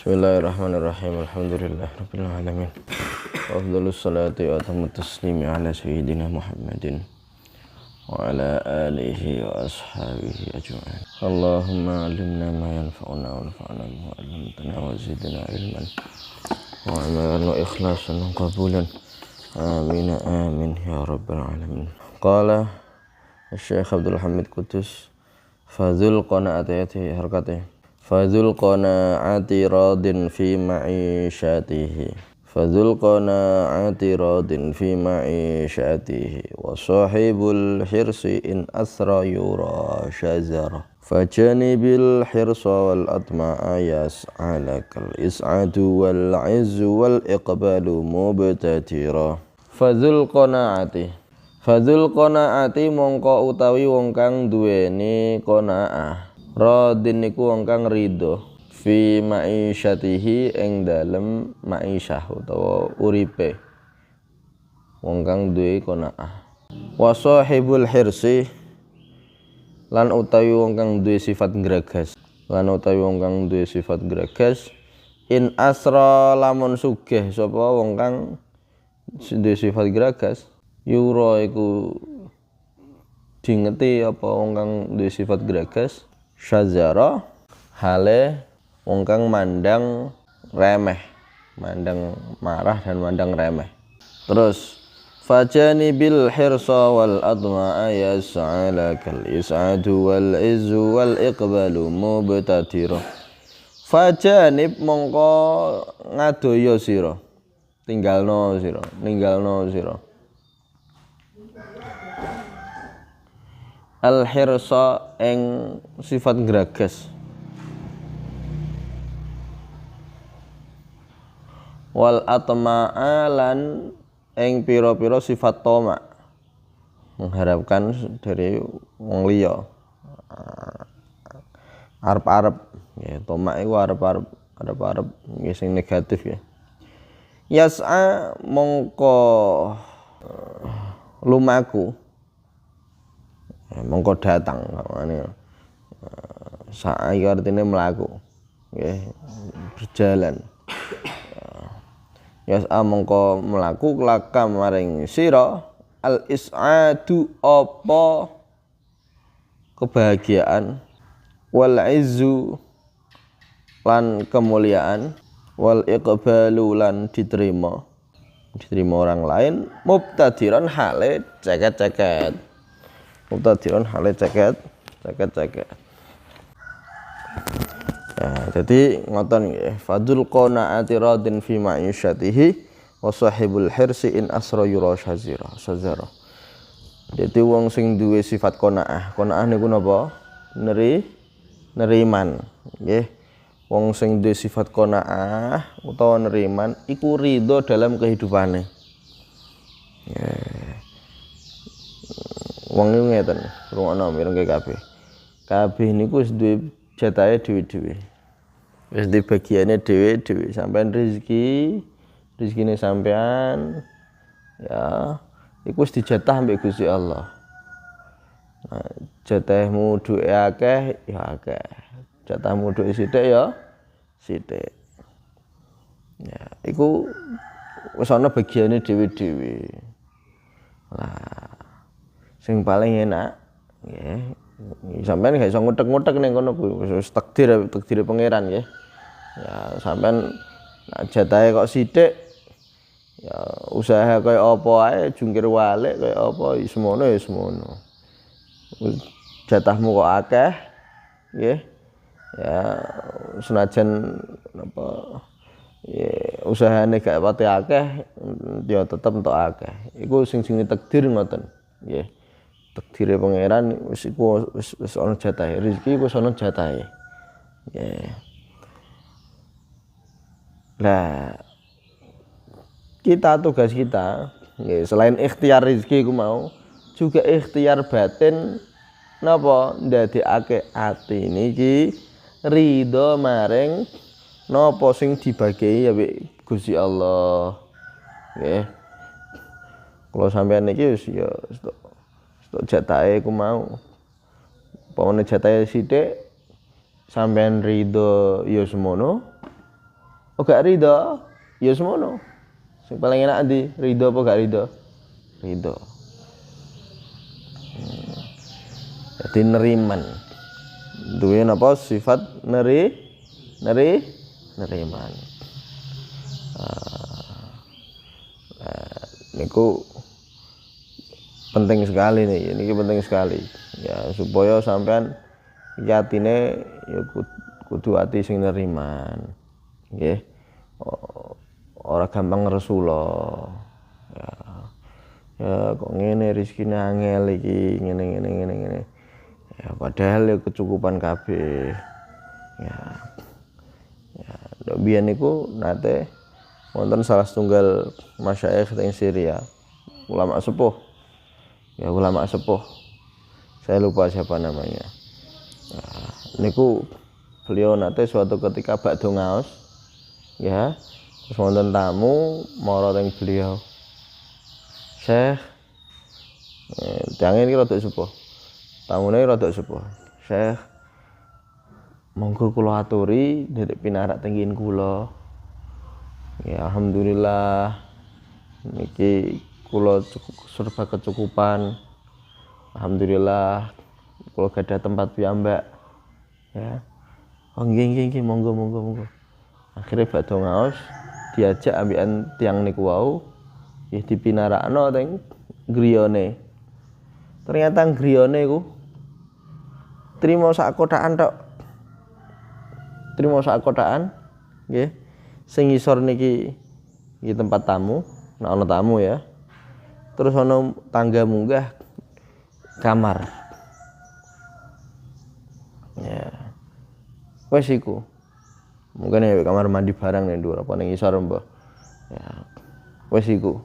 Bismillahirrahmanirrahim. Alhamdulillahirabbil alamin. Afdhalus salati wa atamut taslimi ala sayyidina Muhammadin wa ala alihi wa ashabihi ajma'in. Allahumma 'allimna ma yanfa'una wanfa'na bima 'allamtana wa zidna ilman wa amalan wa ikhlasan wa qabulan. Amin amin ya rabbal alamin. Qala Syekh Abdul Hamid Qudus Fadzul qanaati harkatih Fadzul qanaati radin fi ma'isyatihi Fadzul qanaati radin fi ma'isyatihi wa sahibul hirsi in asra yura syazara fajanibil hirsa wal atma'a yas'alakal is'adu wal 'izzu wal iqbalu mubtatira. Fadzul qanaati mongko utawi wong kang duweni qanaah radin niku wong kang ridho fi ma'isyatihi ing dalem ma'isyah utawa uripe wong kang duwe qanaah. Wa sahibul hirsi lan utawi wong kang duwe sifat greges in asra lamun sugih sapa wong kang duwe sifat greges yura iku dingeti apa wong kang duwe sifat greges syazara hale wong kang mandang remeh, mandang marah dan mandang remeh. Terus fajani bil hirsa wal adma'a yas'alakal is'adu wal 'izzu wal iqbalu mubtatira. Fajanib mongko ngadoyo sira, ninggalno sira al hirsa ing sifat greges wal atma'a lan ing pira-pira sifat toma mengharapkan dari wong liya arep-arep ya toma iku arep-arep sing negatif ya. Yas'a mongko lumaku mongko datang maknane sa'i artine mlaku nggih berjalan. Yas'a mongko mlaku laka maring sira al is'adu apa kebahagiaan wal 'izzu lan kemuliaan wal iqbalu lan diterima orang lain mubtadiran hale ceket-ceket. Nah, jadi ngoten nggih. Fadzul qanaati radin fi ma'isyatihi wa sahibul hirsi in asra yura syazara. Dadi wong sing duwe sifat qanaah. Qanaah niku napa? Neriman, nggih. Wong sing duwe sifat qanaah utawa neriman iku ridho dalam kehidupane. Wong niku ngeten, rungokno mireng kabeh. Kabeh niku wis duwe jatahe dhewe-dhewe. Wis di bagiane dhewe-dhewe. Sampeyan rezekine sampean ya iku wis dijatah mbek Gusti Allah. Nah, jatahmu duwe akeh ya akeh. Jatahmu duwe sithik ya sithik. Ya, iku wis ana bagiane dhewe-dhewe. Lah sing paling enak nggih sampean gak iso ngutek-ngutek ning kono kuwi wis takdire pangeran nggih. Ya sampean jatahe kok sithik ya usaha kaya apa ae jungkir walik kaya apa semono. Jatahmu kok akeh nggih. Ya senajan apa ya usahane gak pati akeh ya tetep entuk akeh. Iku sing takdir ngoten nggih. Takdire pangeran wis ana jatahe rezeki wis ana jatahe. Nggih. Lah tugas kita nggih selain ikhtiar rezeki iku mau juga ikhtiar batin napa ndadekake ati niki ridho maring napa sing dibagi ya Gusti Allah. Nggih. Kalau sampeyan niki wis ya jatahe ku mau. Pamane jatahe sithik sampeyan ridho ya semono. gak rido, ya semono. Sing paling enak ndi? Rido apa gak rido? Rido. Jadi neriman. Duwe napa sifat neriman. Niku penting sekali nih, ini penting sekali ya, supaya sampean yatine ya kudu ati sing neriman nggih, ora gampang ngeresula ya kok ngene rezekine angel iki ngene ya, padahal ya kecukupan kabeh ya biyen niku nate wonten salah setunggal masyayikh teng Syria, ulama sepuh. Saya lupa siapa namanya. Nah, niku beliau nate suatu ketika badhe ngaos ya, terus wonten tamu mara teng beliau. Syekh jange iki rada sepuh. Tamune rada sepuh. Syekh monggo kula aturi nderek pinarak tengin kula. Ya alhamdulillah niki kula serba kecukupan. Alhamdulillah kula gadah tempat piyambak. Ya. Oh nggih monggo. Akhire badhe ngaos diajak ambekan tiyang niku wau nggih dipinarakno teng griyane. Ternyata griyane iku trimo sak kotakan tok. Nggih. Sing ngisor niki tempat tamu, nek ana tamu ya. Terus ana tangga munggah kamar. Ya. Wes iku. Mungkin ya kamar mandi barang ning dhuwur apa ning ngisor mbah. Ya. Wes iku.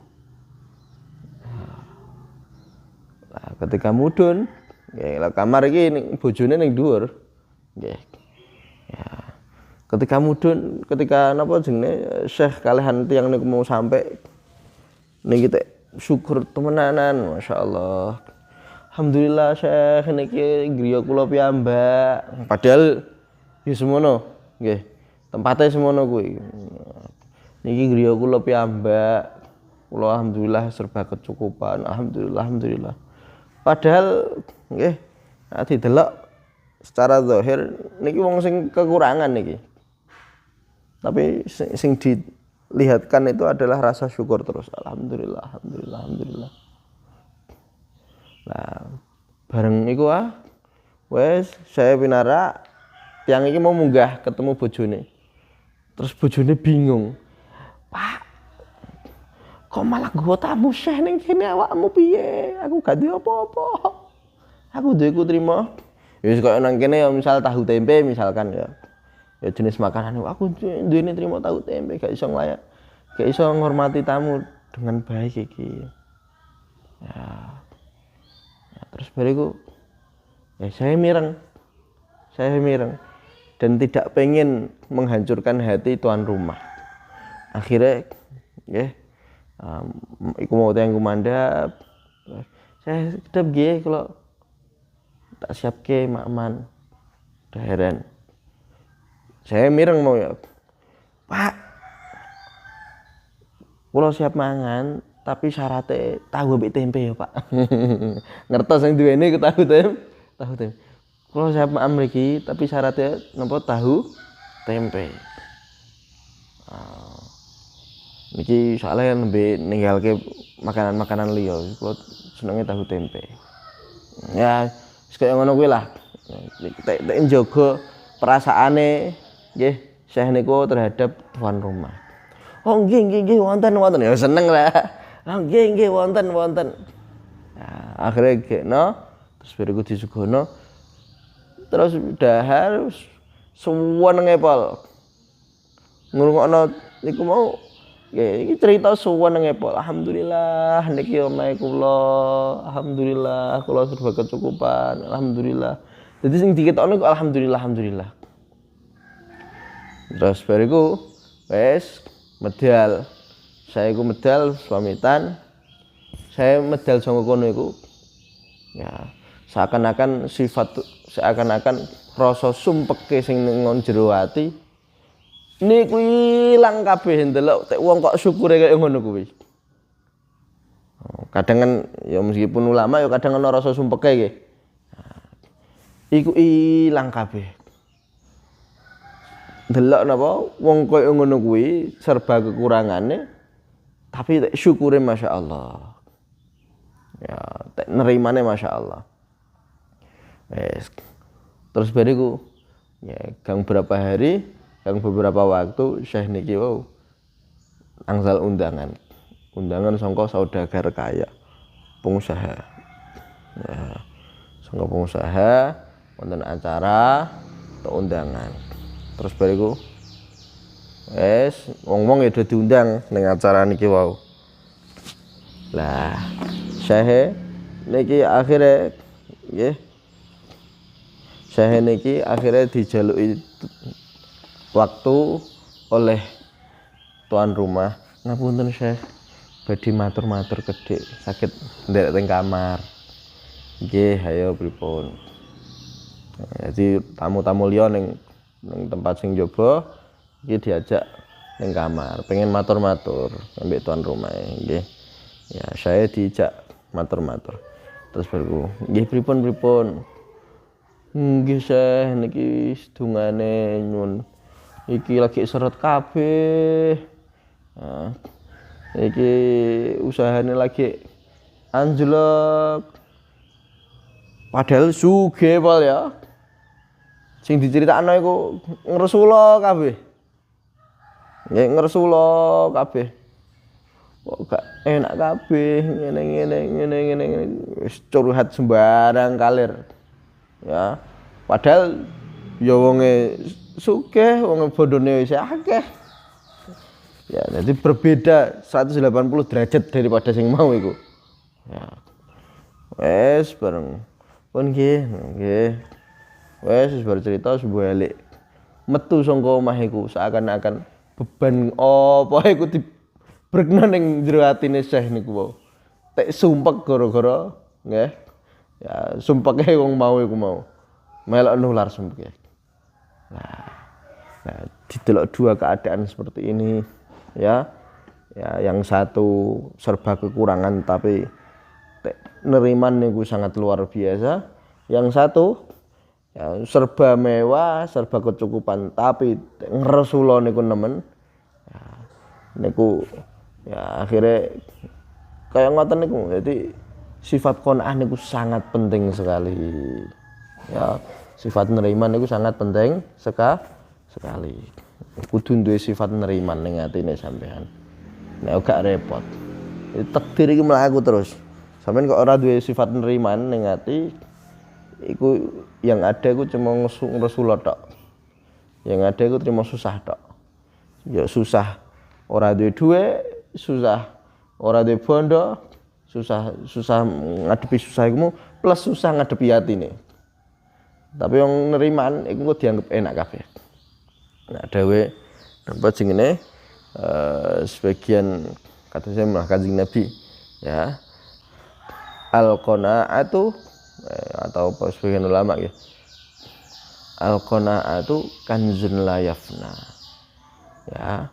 Lah ketika mudhun, ya kamar iki ning bojone ning dhuwur. Nggih. Ya. Ketika napa jenenge Syekh kalihan tiyang niku mau sampai niki teh syukur temenanan, masyaallah. Alhamdulillah Syekh niki griya kula piyambak. Padahal ya semono, nggih. Tempate semono kuwi. Niki griya kula piyambak. Kula alhamdulillah serba kecukupan. Alhamdulillah. Padahal nggih, nek didelok secara zahir niki wong sing kekurangan niki. Tapi sing dilihatkan itu adalah rasa syukur terus. Alhamdulillah. Nah, bareng iku wes saya pinarak tiang iki mau munggah ketemu bojone. Terus bojone bingung. Pak, kok malah gua tamu Syekh ning kene awakmu piye? Aku gak duwe apa-apa. Aku duwe ku trimo. Ya wis koyo nang kene ya misal tahu tempe misalkan ya. Ya jenis makanan aku duwene trimo tahu tempe gak iso ngormati tamu dengan baik iki. Ya terus bariku ya saya mireng dan tidak pengen menghancurkan hati tuan rumah. Akhirnya nggih iku mau tiyang kumandhap. Saya kedep nggih kalau tak siapke makman. Heran. Saya mireng mau ya. Pak. Kula siap mangan, tapi syaratnya tahu ambek tempe ya, Pak. Ngertos sing duwene ku tahu tempe. Kula siap mangan mriki, tapi syaratnya napa tahu tempe. Niki soalnya nembe ninggalke makanan-makanan liya. Kula senenge tahu tempe. Ya, wis kaya ngono kuwi lah. Tek njaga perasaane nggih Syekh niku terhadap tuan rumah. Oh nggih wonten ya seneng lah. Oh nggih wonten. Nah, akhirnya gekno terus bariku disuguhno. Terus dahar suwenenge pol. Ngrungokno niku mau nggih iki cerita suwenenge pol. Alhamdulillah niki omahe kula. Alhamdulillah kula serba kecukupan. Alhamdulillah. Jadi sing diketokno alhamdulillah. Terus bariku wes medal. Saya iku medal pamitan. Saya medal saka kono iku. Ya, seakan-akan rasa sumpeke sing ning jero ati Niku ilang kabeh ndelok tek wong kok syukure kaya ngono kuwi. Kadang kan ya meskipun ulama ya kadang ana rasa sumpeke nggih. Iku ilang kabeh. Delok napa wong kaya ngono kuwi serba kekurangane tapi tek syukure masyaallah. Ya, tek nerimane masyaallah. Terus bariku ya gang beberapa waktu Syekh niki wau angsal undangan sangka saudagar kaya pengusaha. Ya, sangka pengusaha wonten acara atau undangan. Terus bariku wong-wong ya diundang ning acara niki wau. Lah, Syekh niki akhirnya nggih Syekh niki akhirnya dijaluki waktu oleh tuan rumah. Ngapunten Syekh, badhe matur-matur kedhik saged nderek teng kamar. Nggih, ayo pripun. Jadi tamu-tamu liya ning tempat sing jaba iki diajak ning kamar, pengen matur-matur ambek tuan rumah nggih. Ya, saya diajak matur-matur. Terus baru nggih pripun. Nggih Syekh niki sedungane nyun. Iki lagi seret kabeh. Nah, iki usahane lagi anjlok. Padahal sugih pol ya. Sing diceritakno iku ngresula kabeh. Nggih ngresula kabeh. Kok gak enak kabeh ngene wis curhat sembarang kalir. Ya, padahal ya wonge sugih, wonge bondone wis akeh. Ya, jadi berbeda 180 derajat daripada sing mau iku. Ya. Wes bareng pun nggih. Wes baru cerita sebuah balik. Metu saka omah iku seakan-akan beban apa iku dibrekno ning jero atine Syekh niku wae. Tek sumpek gara-gara nggih. Ya, sumpeke wong mau iku mau. Melok nular sumpeke. Nah, didelok dua keadaan seperti ini ya. Ya, yang satu serba kekurangan tapi neriman niku sangat luar biasa. Yang satu ya, serba mewah, serba kecukupan tapi ngresula niku nemen. Ya, niku ya akhirnya kayak ngoten niku. Jadi sifat qanaah niku sangat penting sekali. Ya, sifat neriman niku sangat penting sekali. Kudu duwe sifat neriman ning atine sampean. Nek gak repot. Takdir iki mlaku terus. Sampeyan kok ora duwe sifat neriman ning ati, iku yang ada iku cuma ngresula tok. Yang ada iku terima susah tok. Ya susah ora duwe dhuwit, susah ora duwe bondo, susah ngadepi susah iku plus susah ngadepi atine. Tapi yang neriman iku dianggap enak kabeh. Nah, dawe napa jenenge sebagian kata saya malah Kanjeng Nabi ya. Al-qanaatu atau apa sebagian ulama ya. Al-qanaatu kanzun la yafna. Ya.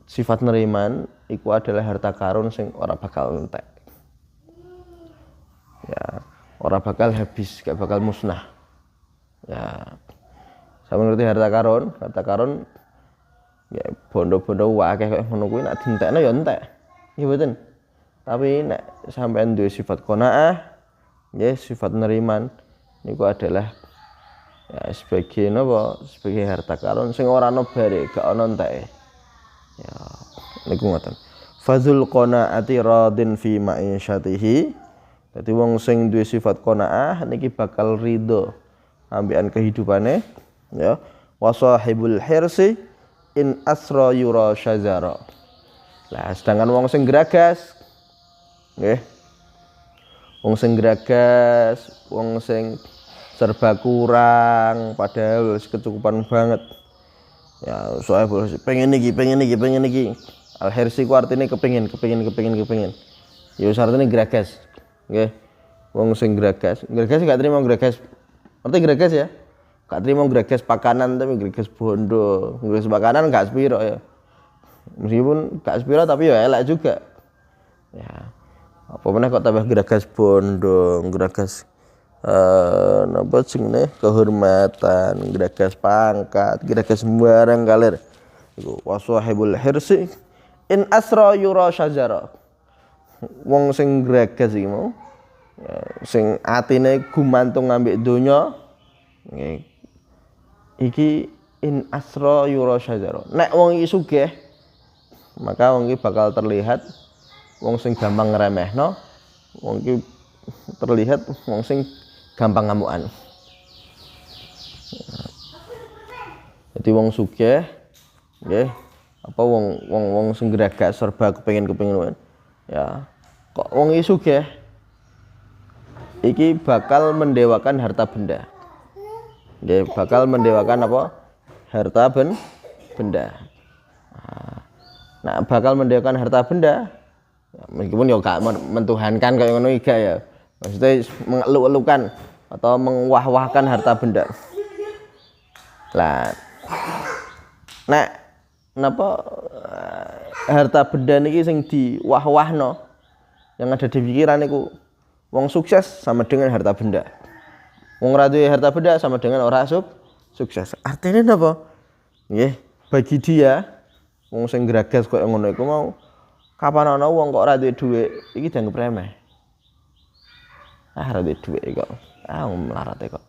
Sifat neriman iku adalah harta karun sing ora bakal entek. Ya, ora bakal habis, gak bakal musnah. Ya. Sampe ngerti harta karun ya bondo-bondo akeh kaya ngono kuwi nek dientekno ya entek. Nggih mboten. Tapi nek sampean duwe sifat qanaah, nggih sifat neriman niku adalah ya sebagai napa? Sebagai harta karun sing ora ana bare, gak ana enteke. Ya, niku ngoten. Fazul qanaati radin fi ma'isyatihi. Dadi wong sing duwe sifat qanaah niki bakal ridho ambekan kehidupane, ya. Wa sahibul hirsi in asra yura syazara. Lah sedangkan wong sing geragas nggih. Wong sing geragas, wong sing serba kurang padahal wis kecukupan banget. Ya, soalnya pengen iki. Al-hirsi ku artine kepengin. Ya wis artine geragas. Nggih. Wong sing geragas gak terima geragas. Ngerti geragas ya? gak trimo greges pakanan tapi greges bondo. Greges pakanan gak sepiro ya. Meskipun gak sepiro tapi ya elek juga. Ya. Apa meneh kok tambah greges bondo, greges napa jenenge kehormatan, greges pangkat, greges sembarang kalir. Iku wasahibul hirsi in asra yura syajara. Wong sing greges iki mau ya, sing atine gumantung ambek donya iki in asra yura syajara. Nek wong iki sugih maka wong iki bakal terlihat wong sing gampang ngremehno, wong iki terlihat wong sing gampang ngamukan. Jadi wong sugih nggih apa wong sing greges serba kepengin ya kok wong iki sugih iki bakal mendewakan harta benda. Dia bakal mendewakan apa? Harta benda. Nah, bakal mendewakan harta benda. Ya, meskipun ya gak mentuhankan kayak ngono iki ya. Maksudnya mengeluk-elukan atau mengwah-wahkan harta benda. Lah. Nek napa harta benda niki sing diwah-wahno yang ada di pikiran niku wong sukses sama dengan harta benda. Wong ora duwe harta benda sama dengan ora sukses. Artinya napa? Nggih, bagi dia wong sing greges koyo ngono iku mau kapan ana wong kok ora duwe dhuwit, iki dianggep remeh. Ora duwe dhuwit kok. Mlarate kok.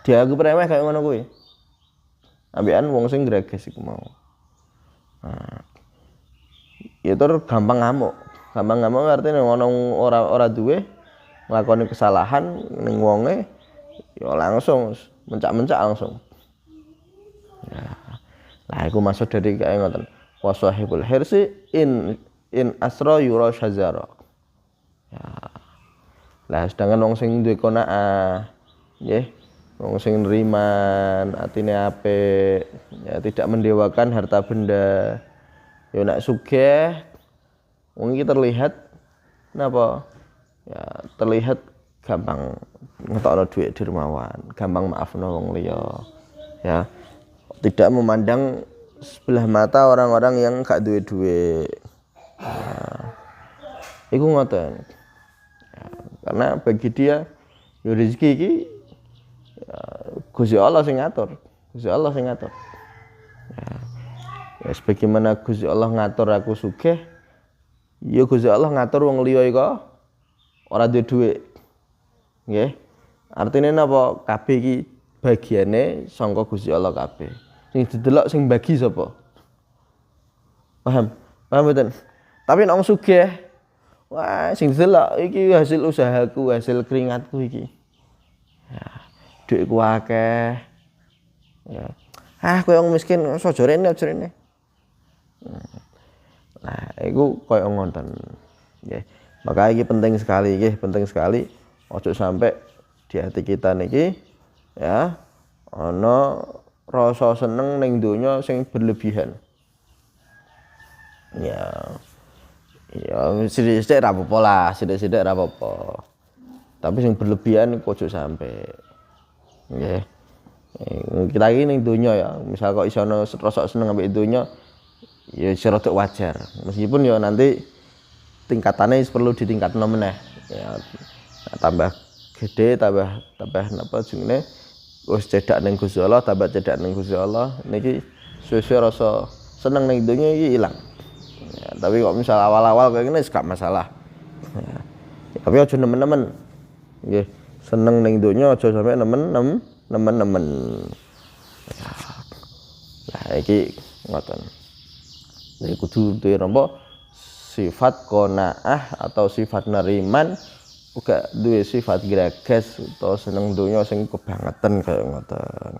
Dianggep remeh koyo ngono kuwi. Ambekan wong sing greges iku mau. Ya terus gampang ngamuk. Gampang ngamuk artinya ono ora duwe nglakoni kesalahan ning wonge ya langsung mencak-mencak langsung. Ya. Lah iku maksud dari kaya ngoten. Wasahibul hirsi in asra yura syajara. Ya. Lah sedangkan wong sing duwe qanaah nggih, wong sing nriman, atine apik, ya tidak mendewakan harta benda. Ya nek sugih wong iki terlihat napa? Ya terlihat gampang ngetokno dhuwit dermawan, gampang maafno wong liya. Ya. Tidak memandang sebelah mata orang-orang yang gak duwe dhuwit. Nah, iku ngoten. Ya, karena bagi dia ya rezeki iki ya, Gusti Allah sing ngatur. Gusti Allah sing ngatur. Ya, sebagaimana Gusti Allah ngatur aku sugih, ya Gusti Allah ngatur wong liya iku ora duwe dhuwit. Nggih. Artine napa? Kabeh iki bagiane sangka Gusti Allah kabeh. Sing didelok sing bagi sapa? Paham? Paham mboten? Tapi nek wong sugih, wah sing didelok iki hasil usahaku, hasil keringatku iki. Ya, dhuwitku akeh. Ya. Kowe wong miskin aja rene. Nah, iku koyo ngoten. Nggih. Maka ini penting sekali, ojo sampai di hati kita niki ya ana rasa seneng ning donya sing berlebihan. Ya sithik-sithik ra apa-apa lah, sithik-sithik ra apa-apa. Tapi sing berlebihan ojo sampai. Nggih. Kita iki ning donya ya, misal kok iso ana rasa seneng ambek donya ya rada wajar. Meskipun ya nanti tingkatannya perlu ditingkatno meneh ya, tambah gede tambah napa jenenge wis cedak ning Gusti Allah tambah cedak ning Gusti Allah niki suwe-suwe rasa seneng ning donya iki ilang ya, tapi kok misal awal-awal kayak ngene gak masalah ya, tapi aja nemen-nemen nggih seneng ning donya aja sampe nemen ya. Lah iki ngoten jadi kudu duwe napa sifat qanaah atau sifat neriman uga duwe sifat greges utawa seneng donya sing kebangetan kaya ngoten.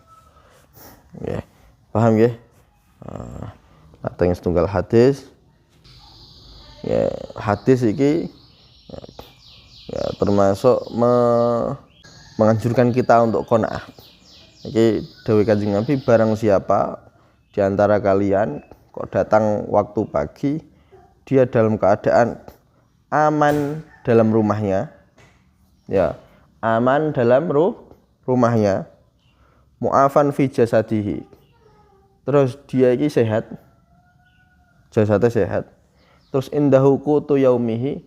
Nggih. Paham nggih? Ateng setunggal hadis. Ya, hadis iki ya termasuk menganjurkan kita untuk qanaah. Iki dawuh Kanjeng Nabi barang siapa di antara kalian kok datang waktu pagi dia dalam keadaan aman dalam rumahnya ya aman dalam rumahnya, mu'afan fi jasadihi. Terus dia ini sehat, jasadnya sehat. Terus indahu qutu yaumihi,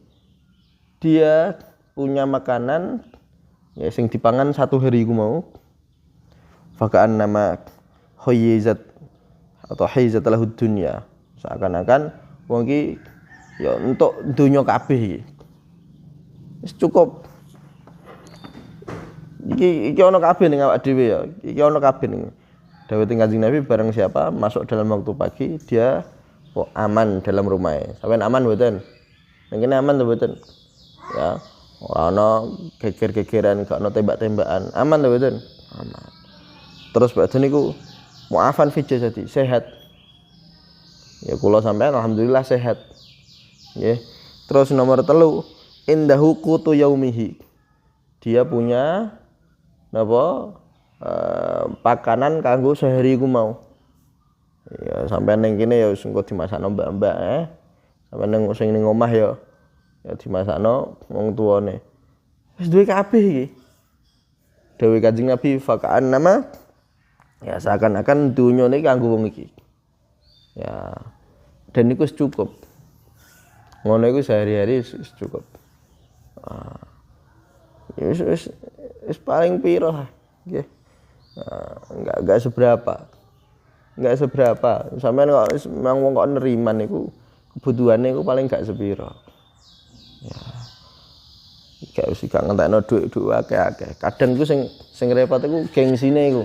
dia punya makanan ya sing dipangan satu hari iku mau. Fakaan nama hoyizat atau hizat lahu dunya. Seakan-akan wong iki ya untuk dunya kabeh iki. Wis cukup. Iki ana kabeh ning awak dhewe ya. Iki ana kabeh ning dawuh Kanjeng Nabi, barang siapa masuk dalam waktu pagi dia aman dalam rumahnya. Sampeyan aman mboten? Ning kene aman to mboten? Ya, ora ana geger-gegeran, gak ana tembak-tembakan. Aman to mboten? Aman. Terus badan niku mu'afan fi jasadi, sehat. Ya kula sampeyan alhamdulillah sehat. Nggih. Terus nomor 3, indahu qutu yaumihi. Dia punya napa? Pakanan kanggo sehari iku mau. Ya sampean ning kene ya wis engko dimasakno mbak-mbak Sampeyan ning sing ning omah ya dimasakno wong tuane. Wis duwe kabeh iki. Dawuh Kanjeng Nabi fakaan nama ya seakan-akan dunya niki kanggo wong iki. Ya dan niku wis cukup. Ngono iku sehari-hari wis cukup. Ya wis paling piro lah. Nggih. Enggak seberapa sampean kok memang wong kok neriman niku kebutuhane niku paling gak sepiro ya gak usah gak ngentekno dhuwit akeh-akeh. Kadang iku sing repot iku gengsine iku,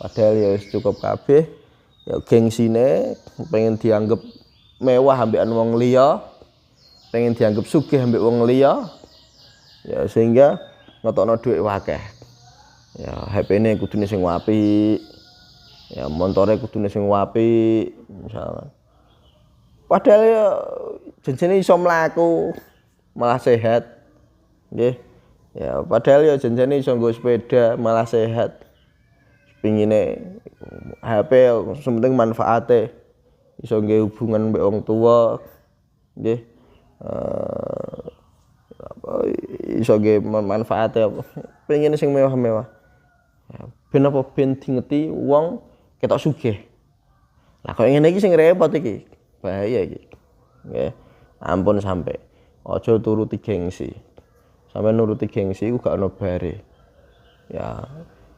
padahal ya wis cukup kabeh ya gengsine pengen dianggap mewah ambekan wong liya, pengen dianggap sugih ambek wong liya ya sehingga ngetokno dhuwit akeh. Ya HP-ne kudune sing apik, ya montore kudune sing apik misalkan. Padahal ya jenenge iso mlaku malah sehat. Nggih. Ya padahal ya jenenge iso nggo sepeda malah sehat. Pingine HP sementing manfaate. Iso nggawe hubungan mbek wong tua. Nggih. Iso nggawe manfaate apa. Pengine sing mewah-mewah. Ben apa ben dingeti wong ketok sugih. Lah kok ngene iki sing repot iki. Bahaya iki. Nggih. Ampun sampe. Aja turuti gengsi. Sampe nuruti gengsi iku gak ono bare. Ya,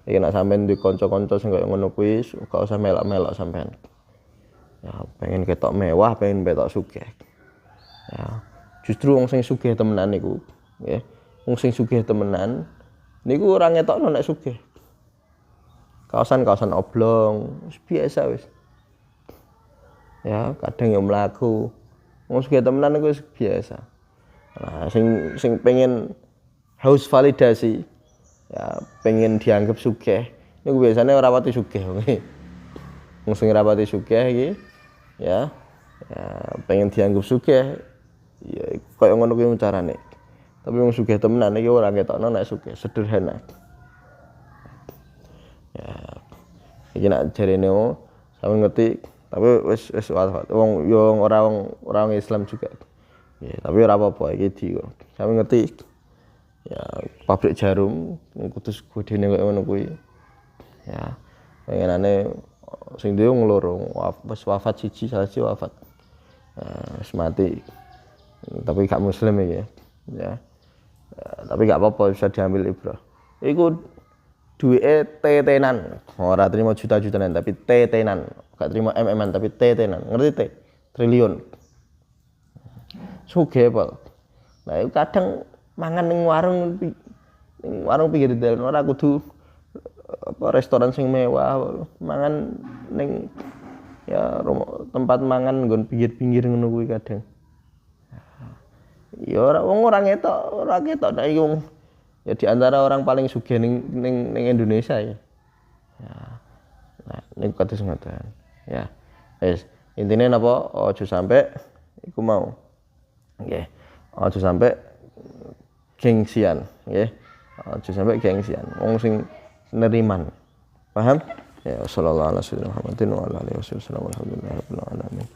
iki nek sampean duwe kanca-kanca sing kaya ngono kuwi gak usah melok-melok sampean. Ya, pengen ketok mewah, pengen ketok sugih. Ya, justru wong sing sugih temenan niku, nggih. Wong sing sugih temenan niku ora ngetokno nek sugih. Kaosan-kaosan oblong, biasa wis. Ya, kadang yang mlaku. Wong sugih temenan iku wis biasa. Nah, sing pengen haus validasi, ya pengen dianggap sugih. Niku biasane ora pati sugih wong iki. Wong sing ora pati sugih iki, ya pengen dianggap sugih, ya koyo ngono kuwi carane. Tapi wong sugih temenan iki ora ketokno nek sugih, sederhana. Ya iki nek jarene sampe ngerti, tapi wis wong yo orang Islam juga. Ya, tapi ora apa-apa iki di kok. Sampe ngerti ya pabrik jarum kudu gedene koyo ngono kuwi. Ya pengenane sing duwe wong loro, wis wafat siji, salah siji wafat. Wis mati. Tapi gak muslim iki ya. Tapi gak apa-apa bisa diambil ibrah. Iku duwike tetenan, ora trimo juta-jutaan tapi tetenan, gak trimo MM-an tapi tetenan. Ngerti te? Triliun. Sugih pol. Nah, iku kadang mangan ning warung pinggir dalan ora kudu apa restoran sing mewah, mangan ning ya tempat mangan nggon pinggir-pinggir ngono kuwi kadang. Ya ora ngetok nek iki wong ya di antara orang paling sugih ning Indonesia ya. Ya. Nah, niku kados ngoten. Ya. Wis, intine napa aja sampe iku mau. Nggih. Aja sampe gengsian, nggih. Aja sampe gengsian. Wong sing neriman. Paham? Ya sallallahu alaihi wasallam wa ala alihi wasallam. Alhamdulillah rabbil alamin.